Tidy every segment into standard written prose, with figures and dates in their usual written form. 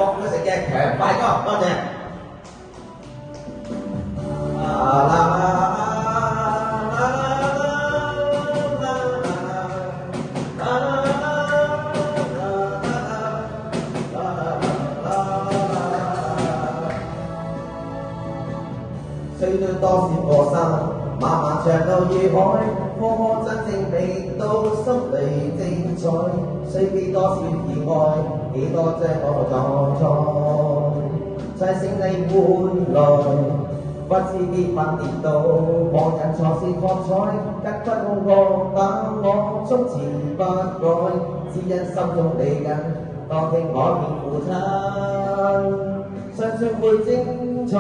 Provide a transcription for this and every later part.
國會食嘅強快歌，多謝。雖對多少個心，漫漫長路與海，科科真正味到心裏精彩。雖幾多少意外，幾多張可撞菜，才勝利換來，不知結婚跌倒，旁人錯是喝彩，得不空過，但我終持不改，只因心中你緊，當聽我見父親，相信會精彩。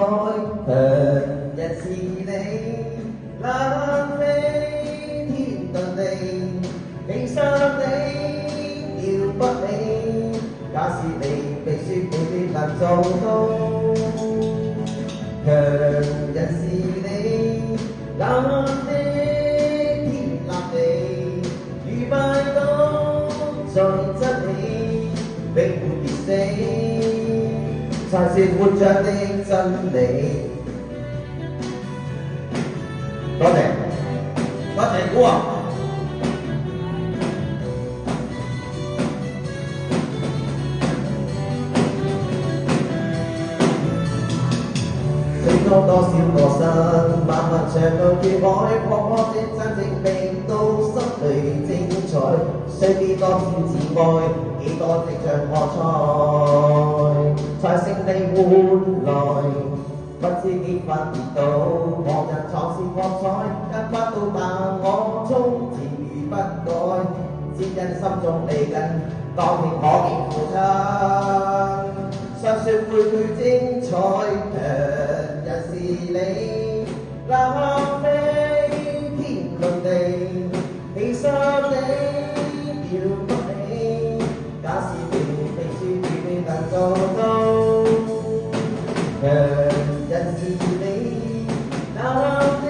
人是你，冷飛天遁地，犧牲你了不起。假使你被説未必能做到，強人是你，冷飛天立地，如拜倒在真理，永不變死，才是活着的真理。多謝，多謝鼓啊！雖多多少個身，漫漫長路與海，撲撲的真正令到心裏精彩。雖幾多少自愛，幾多的像破菜，才勝利換來。不知結婚跌倒，旁人闖是喝彩，得不到但我終自如不改，只因心中離緊，當年可見父親，相説會最精彩。強人是你，冷飛天遁地，犧牲你了不起。假使你被説未能做到，人是你，冷飛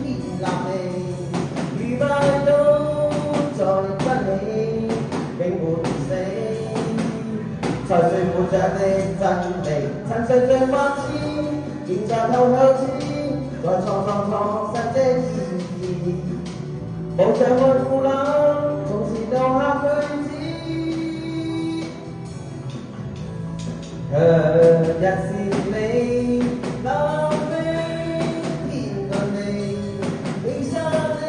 天立地，如拜倒在真理，永沒死，才最活着的真理。曾誰最發痴，現在透向知，在創世的意義，無常愛父冷，從前留下句子。強人是你，冷飛天遁地，犧牲你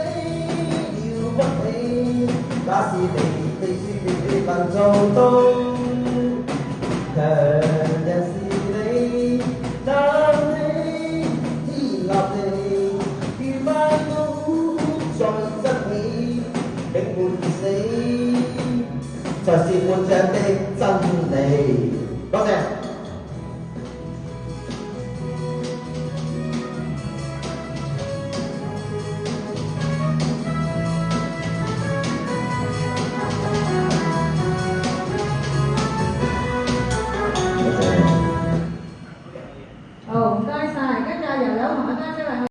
了不起。假使你被説未能做到，強人是你，冷飛天立地，如拜倒在真理，永沒死，才是活着的真理。多謝。